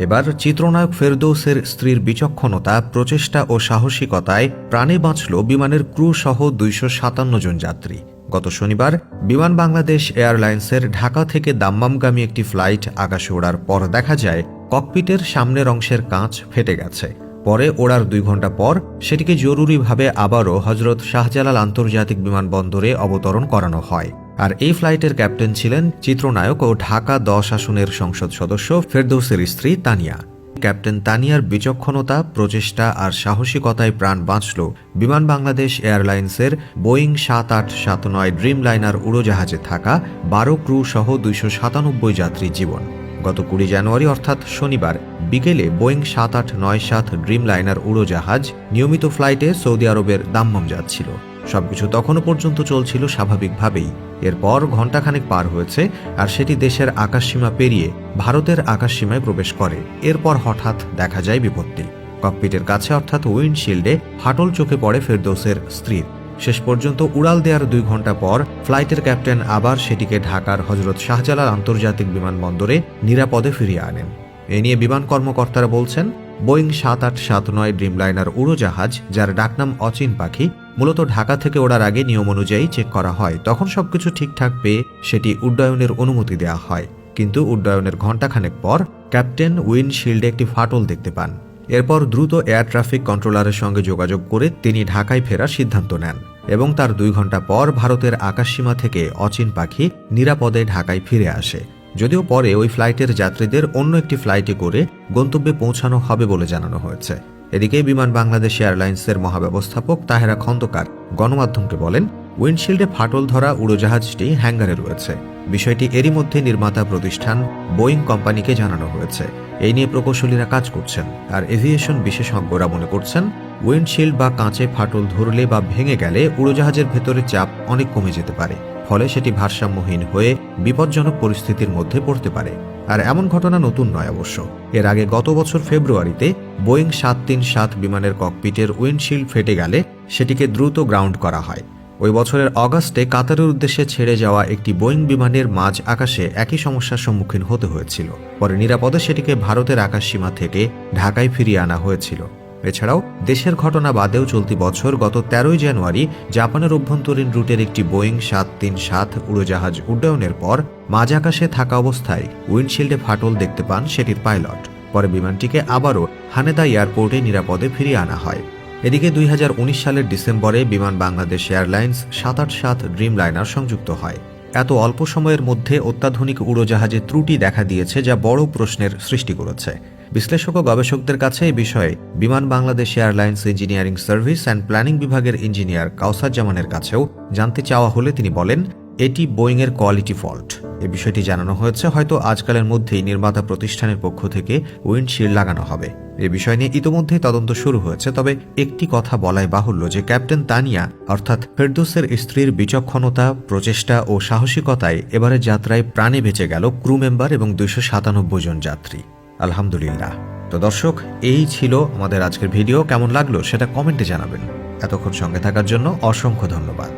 এবার চিত্রনায়ক ফেরদৌসের স্ত্রীর বিচক্ষণতা, প্রচেষ্টা ও সাহসিকতায় প্রাণে বাঁচল বিমানের ক্রু সহ 257 জন যাত্রী। গত শনিবার বিমান বাংলাদেশ এয়ারলাইন্সের ঢাকা থেকে দাম্মামগামী একটি ফ্লাইট আকাশে ওড়ার পর দেখা যায় ককপিটের সামনের অংশের কাঁচ ফেটে গেছে। পরে ওড়ার 2 ঘণ্টা পর সেটিকে জরুরিভাবে আবারও হজরত শাহজালাল আন্তর্জাতিক বিমানবন্দরে অবতরণ করানো হয়। আর এই ফ্লাইটের ক্যাপ্টেন ছিলেন চিত্রনায়ক ও ঢাকা 10 আসনের সংসদ সদস্য ফেরদৌসের স্ত্রী তানিয়া। ক্যাপ্টেন তানিয়ার বিচক্ষণতা, প্রচেষ্টা আর সাহসিকতায় প্রাণ বাঁচল বিমান বাংলাদেশ এয়ারলাইন্সের বোয়িং 7879 ড্রিম লাইনার উড়োজাহাজে থাকা 12 ক্রু সহ 297 যাত্রীর জীবন। গত 20 জানুয়ারি অর্থাৎ শনিবার বিকেলে বোয়িং 7897 ড্রিম লাইনার উড়োজাহাজ নিয়মিত ফ্লাইটে সৌদি আরবের দাম্মাম যাচ্ছিল। সবকিছু তখনও পর্যন্ত চলছিল স্বাভাবিকভাবেই। এরপর ঘণ্টাখানেক পার হয়েছে আর সেটি দেশের আকাশসীমা পেরিয়ে ভারতের আকাশসীমায় প্রবেশ করে। এরপর হঠাৎ দেখা যায় বিপত্তি। ককপিটের কাছে অর্থাৎ উইন্ডশিল্ডে ফাটল চোখে পড়ে ফেরদৌসের স্ত্রীর। শেষ পর্যন্ত উড়াল দেওয়ার 2 ঘণ্টা পর ফ্লাইটের ক্যাপ্টেন আবার সেটিকে ঢাকার হজরত শাহজালাল আন্তর্জাতিক বিমানবন্দরে নিরাপদে ফিরিয়ে আনেন। এ নিয়ে বিমান কর্মকর্তারা বলছেন, বোয়িং 7879 ড্রিমলাইনার উড়োজাহাজ, যার ডাকনাম অচিন পাখি, মূলত ঢাকা থেকে ওড়ার আগে নিয়ম অনুযায়ী চেক করা হয়। তখন সবকিছু ঠিকঠাক পেয়ে সেটি উড্ডয়নের অনুমতি দেওয়া হয়। কিন্তু উড্ডয়নের ঘণ্টাখানেক পর ক্যাপ্টেন উইন্ডশিল্ডে একটি ফাটল দেখতে পান। এরপর দ্রুত এয়ার ট্রাফিক কন্ট্রোলারের সঙ্গে যোগাযোগ করে তিনি ঢাকায় ফেরার সিদ্ধান্ত নেন এবং তার 2 ঘণ্টা পর ভারতের আকাশসীমা থেকে অচিন পাখি নিরাপদে ঢাকায় ফিরে আসে। যদিও পরে ওই ফ্লাইটের যাত্রীদের অন্য একটি ফ্লাইটে করে গন্তব্যে পৌঁছানো হবে বলে জানানো হয়েছে। এদিকে বিমান বাংলাদেশ এয়ারলাইন্সের মহাব্যবস্থাপক তাহেরা খন্দকার গণমাধ্যমকে বলেন, উইন্ডশিল্ডে ফাটল ধরা উড়োজাহাজটি হ্যাঙ্গারে রয়েছে। বিষয়টি এরই মধ্যে নির্মাতা প্রতিষ্ঠান বোয়িং কোম্পানিকে জানানো হয়েছে। এই নিয়ে প্রকৌশলীরা কাজ করছেন। আর এভিয়েশন বিশেষজ্ঞরা মনে করছেন, উইন্ডশিল্ড বা কাঁচে ফাটল ধরলে বা ভেঙে গেলে উড়োজাহাজের ভেতরে চাপ অনেক কমে যেতে পারে। ফলে সেটি ভারসাম্যহীন হয়ে বিপজ্জনক পরিস্থিতির মধ্যে পড়তে পারে। আর এমন ঘটনা নতুন নয় অবশ্য। এর আগে গত বছর ফেব্রুয়ারিতে বোয়িং 737 বিমানের ককপিটের উইন্ডশিল্ড ফেটে গেলে সেটিকে দ্রুত গ্রাউন্ড করা হয়। ওই বছরের অগাস্টে কাতারের উদ্দেশ্যে ছেড়ে যাওয়া একটি বোয়িং বিমানের মাঝ আকাশে একই সমস্যার সম্মুখীন হতে হয়েছিল। পরে নিরাপদে সেটিকে ভারতের আকাশসীমা থেকে ঢাকায় ফিরিয়ে আনা হয়েছিল। এছাড়াও দেশের ঘটনা বাদেও চলতি বছর গত 13 জানুয়ারি জাপানের অভ্যন্তরীণ রুটের একটি বোয়িং 737 উড়োজাহাজ উড্ডয়নের পর মাঝ আকাশে থাকা অবস্থায় উইন্ডশিল্ডে ফাটল দেখতে পান সেটির পাইলট। পরে বিমানটিকে আবারও হানেদা এয়ারপোর্টে নিরাপদে ফিরিয়ে আনা হয়। এদিকে 2019 সালের ডিসেম্বরে বিমান বাংলাদেশ এয়ারলাইন্স 787 ড্রিম লাইনার সংযুক্ত হয়। এত অল্প সময়ের মধ্যে অত্যাধুনিক উড়োজাহাজে ত্রুটি দেখা দিয়েছে, যা বড় প্রশ্নের সৃষ্টি করেছে। বিশ্লেষক ও গবেষকদের কাছে এই বিষয়ে বিমান Bangladesh airlines engineering service and planning বিভাগের ইঞ্জিনিয়ার কাউসার জামানের কাছেও জানতে চাওয়া হলে তিনি বলেন, এটি বোয়িংয়ের কোয়ালিটি ফল্ট। এই বিষয়টি জানানো হয়েছে, হয়তো আজকালের মধ্যেই নির্মাতা প্রতিষ্ঠানের পক্ষ থেকে উইন্ডশিল্ড লাগানো হবে। এই বিষয় নিয়ে ইতিমধ্যেই তদন্ত শুরু হয়েছে। তবে একটি কথা বলাই বাহুল্য যে ক্যাপ্টেন তানিয়া অর্থাৎ ফেরদৌসের স্ত্রীর বিচক্ষণতা, প্রচেষ্টা ও সাহসিকতায় এবারের যাত্রায় প্রাণে বেঁচে গেল ক্রু মেম্বার এবং 297 জন যাত্রী। আলহামদুলিল্লাহ। তো দর্শক, এই ছিল আমাদের আজকের ভিডিও। কেমন লাগলো সেটা কমেন্টে জানাবেন। এতক্ষণ সঙ্গে থাকার জন্য অসংখ্য ধন্যবাদ।